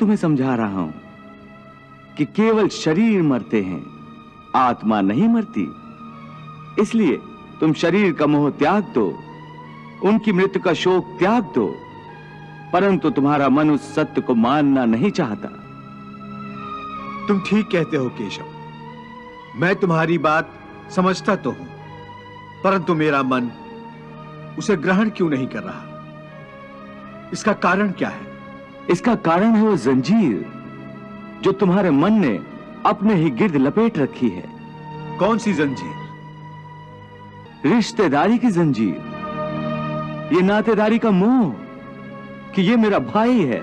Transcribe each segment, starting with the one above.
तुम्हें समझा रहा हूं कि केवल शरीर मरते हैं, आत्मा नहीं मरती। इसलिए तुम शरीर का मोह त्याग दो, उनकी मृत्यु का शोक त्याग दो, परंतु तुम्हारा मन उस सत्य को मानना नहीं चाहता। तुम ठीक कहते हो केशव, मैं तुम्हारी बात समझता तो हूं, परंतु मेरा मन उसे ग्रहण क्यों नहीं कर रहा? इसका कारण क्या है? इसका कारण है वो जंजीर जो तुम्हारे मन ने अपने ही गिर्द लपेट रखी है। कौन सी जंजीर? रिश्तेदारी की जंजीर, ये नातेदारी का मोह कि ये मेरा भाई है,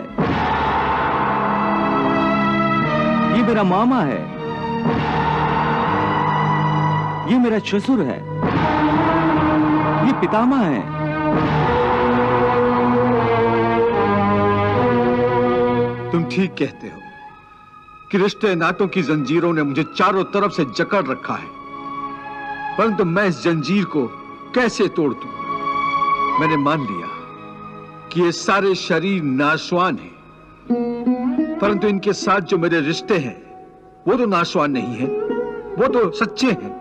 ये मेरा मामा है, ये मेरा ससुर है, ये पितामह है। तुम ठीक कहते हो कि रिश्ते नातों की जंजीरों ने मुझे चारों तरफ से जकड़ रखा है, परंतु मैं इस जंजीर को कैसे तोड़ दूं? मैंने मान लिया कि ये सारे शरीर नाशवान हैं, परंतु इनके साथ जो मेरे रिश्ते हैं वो तो नाशवान नहीं है, वो तो सच्चे हैं।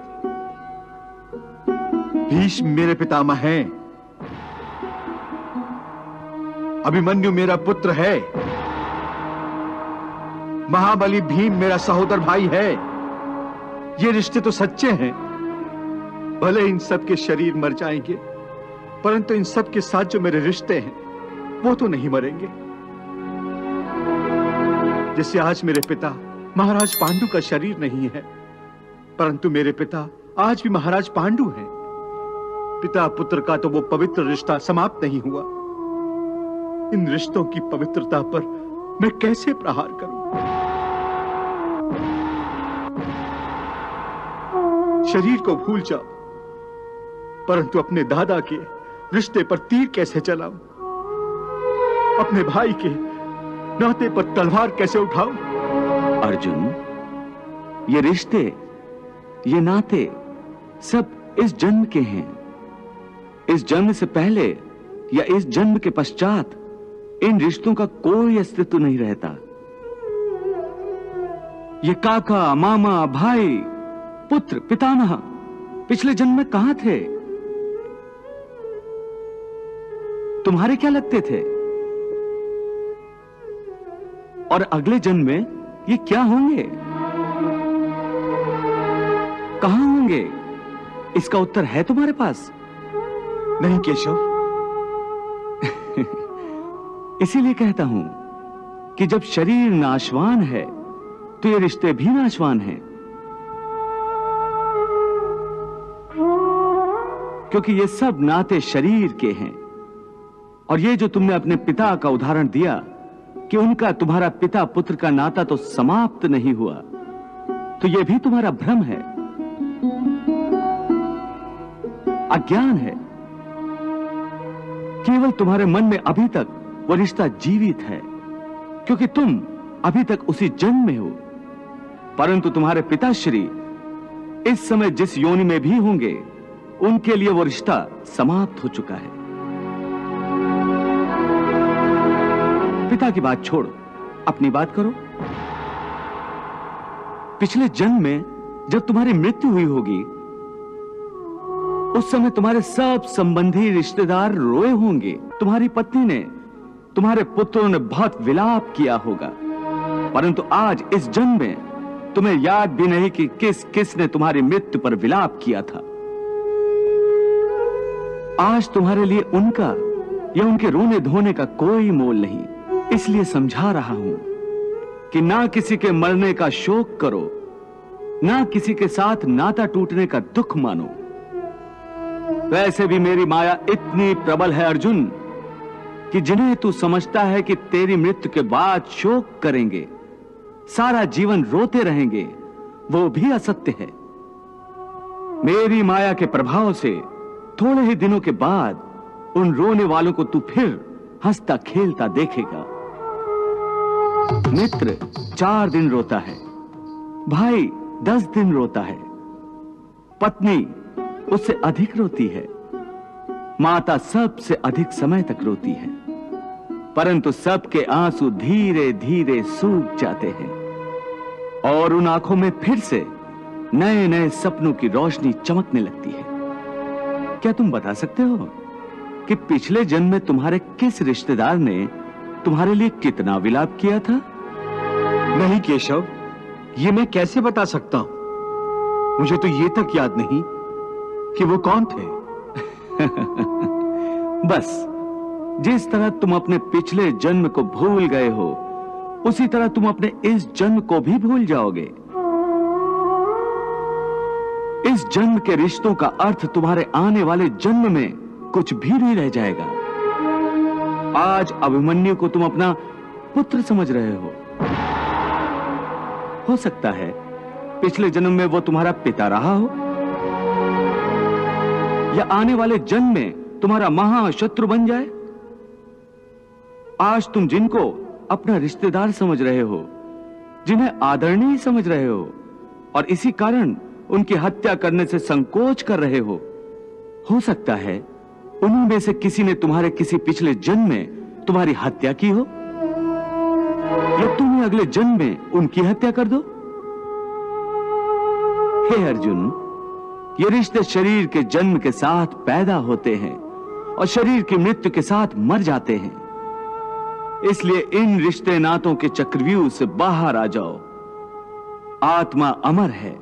भीष्म मेरे पितामह हैं, अभिमन्यु मेरा पुत्र है, महाबली भीम मेरा सहोदर भाई है। ये रिश्ते तो सच्चे हैं। भले इन सब के शरीर मर जाएंगे, परंतु इन सब के साथ जो मेरे रिश्ते हैं वो तो नहीं मरेंगे। जैसे आज मेरे पिता महाराज पांडु का शरीर नहीं है, परंतु मेरे पिता आज भी महाराज पांडु हैं। पिता पुत्र का तो वो पवित्र रिश्ता समाप्त नहीं हुआ। इन रिश्तों की पवित्रता पर मैं कैसे प्रहार करूं? शरीर को भूल जाओ, परंतु अपने दादा के रिश्ते पर तीर कैसे चलाऊं? अपने भाई के नाते पर तलवार कैसे उठाऊं? अर्जुन, ये रिश्ते, ये नाते सब इस जन्म के हैं। इस जन्म से पहले या इस जन्म के पश्चात इन रिश्तों का कोई अस्तित्व नहीं रहता। ये काका, मामा, भाई, पुत्र, पितामह पिछले जन्म में कहां थे? तुम्हारे क्या लगते थे? और अगले जन्म में ये क्या होंगे, कहां होंगे? इसका उत्तर है तुम्हारे पास? नहीं केशव। इसीलिए कहता हूं कि जब शरीर नाशवान है तो ये रिश्ते भी नाशवान हैं, क्योंकि ये सब नाते शरीर के हैं। और ये जो तुमने अपने पिता का उदाहरण दिया कि उनका तुम्हारा पिता पुत्र का नाता तो समाप्त नहीं हुआ, तो यह भी तुम्हारा भ्रम है, अज्ञान है। केवल तुम्हारे मन में अभी तक वो रिश्ता जीवित है, क्योंकि तुम अभी तक उसी जन्म में हो, परंतु तुम्हारे पिताश्री इस समय जिस योनि में भी होंगे, उनके लिए वो रिश्ता समाप्त हो चुका है। पिता की बात छोड़ो, अपनी बात करो। पिछले जन्म में जब तुम्हारी मृत्यु हुई होगी, उस समय तुम्हारे सब संबंधी रिश्तेदार रोए होंगे। तुम्हारी पत्नी ने, तुम्हारे पुत्रों ने बहुत विलाप किया होगा, परंतु आज इस जन्म में तुम्हें याद भी नहीं कि किस किस ने तुम्हारी मृत्यु पर विलाप किया था। आज तुम्हारे लिए उनका या उनके रोने धोने का कोई मोल नहीं। इसलिए समझा रहा हूं कि ना किसी के मरने का शोक करो, ना किसी के साथ नाता टूटने का दुख मानो। वैसे भी मेरी माया इतनी प्रबल है अर्जुन, कि जिन्हें तू समझता है कि तेरी मृत्यु के बाद शोक करेंगे, सारा जीवन रोते रहेंगे, वो भी असत्य है। मेरी माया के प्रभाव से थोड़े ही दिनों के बाद उन रोने वालों को तू फिर हंसता खेलता देखेगा। मित्र 4 दिन रोता है, भाई 10 दिन रोता है, पत्नी उससे अधिक रोती है, माता सबसे अधिक समय तक रोती है। परंतु सबके आंसू धीरे धीरे सूख जाते हैं और उन आंखों में फिर से नए नए सपनों की रोशनी चमकने लगती है। क्या तुम बता सकते हो कि पिछले जन्म में तुम्हारे किस रिश्तेदार ने तुम्हारे लिए कितना विलाप किया था? नहीं केशव, ये मैं कैसे बता सकता हूं? मुझे तो ये तक याद नहीं कि वो कौन थे। बस जिस तरह तुम अपने पिछले जन्म को भूल गए हो, उसी तरह तुम अपने इस जन्म को भी भूल जाओगे। इस जन्म के रिश्तों का अर्थ तुम्हारे आने वाले जन्म में कुछ भी नहीं रह जाएगा। आज अभिमन्यु को तुम अपना पुत्र समझ रहे हो सकता है पिछले जन्म में वो तुम्हारा पिता रहा हो, या आने वाले जन्म में तुम्हारा महाशत्रु बन जाए। आज तुम जिनको अपना रिश्तेदार समझ रहे हो, जिन्हें आदरणीय समझ रहे हो, और इसी कारण उनकी हत्या करने से संकोच कर रहे हो सकता है उन्हीं में से किसी ने तुम्हारे किसी पिछले जन्म में तुम्हारी हत्या की हो, या तुम ही अगले जन्म में उनकी हत्या कर दो। हे अर्जुन, ये रिश्ते शरीर के जन्म के साथ पैदा होते हैं और शरीर की मृत्यु के साथ मर जाते हैं। इसलिए इन रिश्ते नातों के चक्रव्यूह से बाहर आ जाओ। आत्मा अमर है,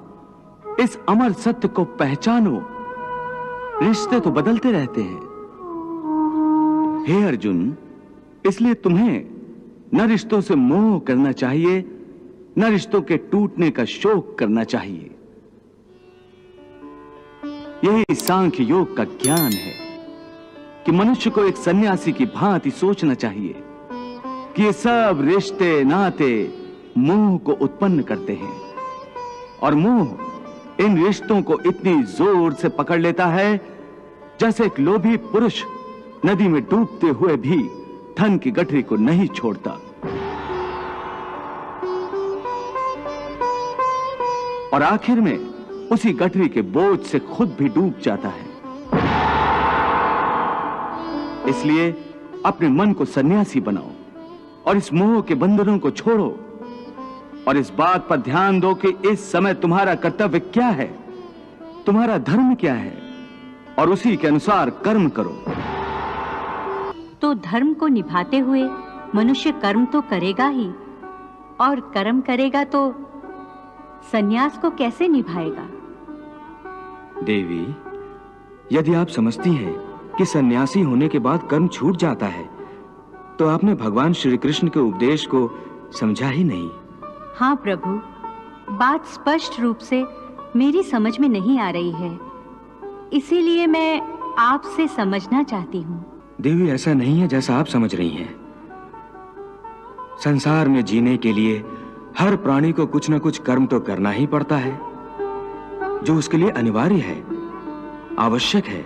इस अमर सत्य को पहचानो। रिश्ते तो बदलते रहते हैं। हे अर्जुन, इसलिए तुम्हें न रिश्तों से मोह करना चाहिए, न रिश्तों के टूटने का शोक करना चाहिए। यही सांख्य योग का ज्ञान है कि मनुष्य को एक सन्यासी की भांति सोचना चाहिए कि ये सब रिश्ते नाते मोह को उत्पन्न करते हैं, और मोह इन रिश्तों को इतनी जोर से पकड़ लेता है जैसे एक लोभी पुरुष नदी में डूबते हुए भी धन की गठरी को नहीं छोड़ता। और आखिर में उसी गठरी के बोझ से खुद भी डूब जाता है। इसलिए अपने मन को सन्यासी बनाओ और इस मोह के बंधनों को छोड़ो, और इस बात पर ध्यान दो कि इस समय तुम्हारा कर्तव्य क्या है, तुम्हारा धर्म क्या है, और उसी के अनुसार कर्म करो। तो धर्म को निभाते हुए मनुष्य कर्म तो करेगा ही, और कर्म करेगा तो सन्यास को कैसे निभाएगा? देवी, यदि आप समझती हैं कि सन्यासी होने के बाद कर्म छूट जाता है, तो आपने भगवान श्री कृष्ण के उपदेश को समझा ही नहीं। हाँ प्रभु, बात स्पष्ट रूप से मेरी समझ में नहीं आ रही है, इसीलिए मैं आपसे समझना चाहती हूँ। देवी, ऐसा नहीं है जैसा आप समझ रही हैं। संसार में जीने के लिए हर प्राणी को कुछ न कुछ कर्म तो करना ही पड़ता है, जो उसके लिए अनिवार्य है, आवश्यक है।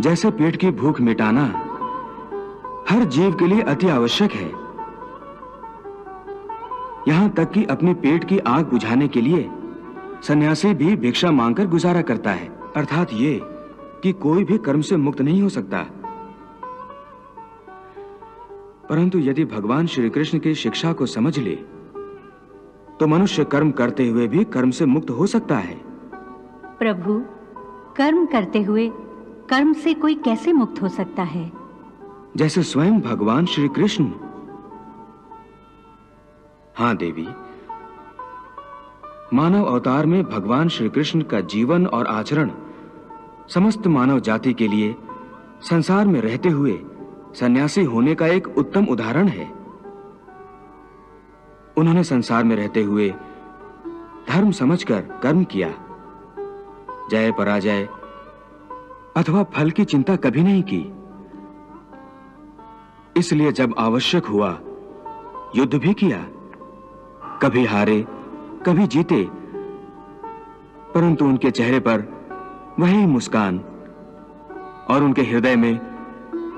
जैसे पेट की भूख मिटाना हर जीव के लिए अति आवश्यक है, यहां तक कि अपने पेट की आग बुझाने के लिए सन्यासी भी भिक्षा मांगकर गुजारा करता है। अर्थात ये कि कोई भी कर्म से मुक्त नहीं हो सकता। परंतु यदि भगवान श्री कृष्ण की शिक्षा को समझ ले तो मनुष्य कर्म करते हुए भी कर्म से मुक्त हो सकता है। प्रभु, कर्म करते हुए कर्म से कोई कैसे मुक्त हो सकता है? जैसे स्वयं भगवान श्री कृष्ण। हाँ देवी, मानव अवतार में भगवान श्री कृष्ण का जीवन और आचरण समस्त मानव जाति के लिए संसार में रहते हुए सन्यासी होने का एक उत्तम उदाहरण है। उन्होंने संसार में रहते हुए धर्म समझकर कर्म किया, जय पराजय अथवा फल की चिंता कभी नहीं की। इसलिए जब आवश्यक हुआ युद्ध भी किया, कभी हारे कभी जीते, परंतु उनके चेहरे पर वही मुस्कान और उनके हृदय में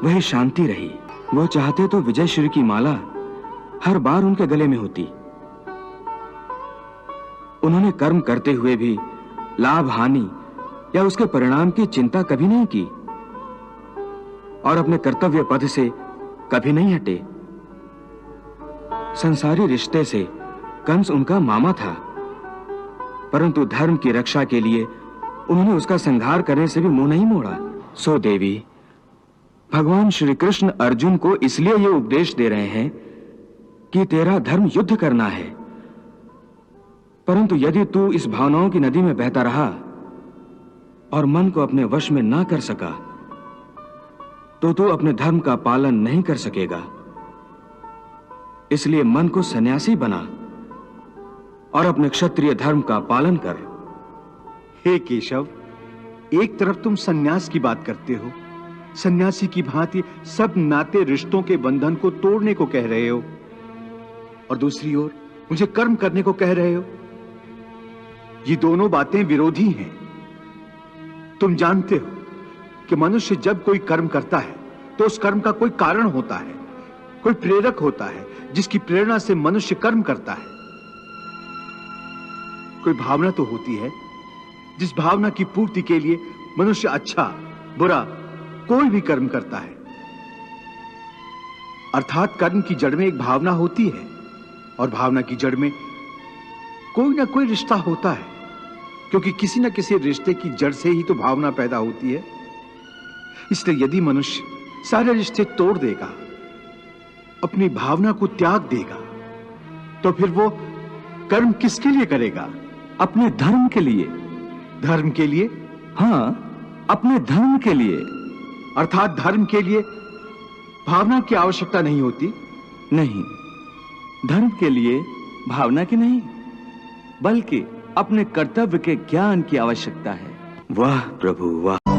वही शांति रही। वो चाहते तो विजय श्री की माला हर बार उनके गले में होती। उन्होंने कर्म करते हुए भी लाभ हानि या उसके परिणाम की चिंता कभी नहीं की, और अपने कर्तव्य पद से कभी नहीं हटे। संसारी रिश्ते से कंस उनका मामा था, परंतु धर्म की रक्षा के लिए उन्होंने उसका संहार करने से भी मुंह नहीं मोड़ा। सो देवी, भगवान श्री कृष्ण अर्जुन को इसलिए यह उपदेश दे रहे हैं कि तेरा धर्म युद्ध करना है, परंतु यदि तू इस भावनाओं की नदी में बहता रहा और मन को अपने वश में ना कर सका तो तू अपने धर्म का पालन नहीं कर सकेगा। इसलिए मन को सन्यासी बना और अपने क्षत्रिय धर्म का पालन कर। हे केशव, एक तरफ तुम सन्यास की बात करते हो, सन्यासी की भांति सब नाते रिश्तों के बंधन को तोड़ने को कह रहे हो, और दूसरी ओर मुझे कर्म करने को कह रहे हो। ये दोनों बातें विरोधी हैं। तुम जानते हो कि मनुष्य जब कोई कर्म करता है तो उस कर्म का कोई कारण होता है, कोई प्रेरक होता है जिसकी प्रेरणा से मनुष्य कर्म करता है। कोई भावना तो होती है जिस भावना की पूर्ति के लिए मनुष्य अच्छा बुरा कोई भी कर्म करता है। अर्थात कर्म की जड़ में एक भावना होती है और भावना की जड़ में कोई ना कोई रिश्ता होता है, क्योंकि किसी न किसी रिश्ते की जड़ से ही तो भावना पैदा होती है। इसलिए यदि मनुष्य सारे रिश्ते तोड़ देगा, अपनी भावना को त्याग देगा, तो फिर वो कर्म किसके लिए करेगा? अपने धर्म के लिए। धर्म के लिए? हाँ, अपने धर्म के लिए। अर्थात धर्म के लिए भावना की आवश्यकता नहीं होती? नहीं, धर्म के लिए भावना की नहीं, बल्कि अपने कर्तव्य के ज्ञान की आवश्यकता है। वाह प्रभु वाह।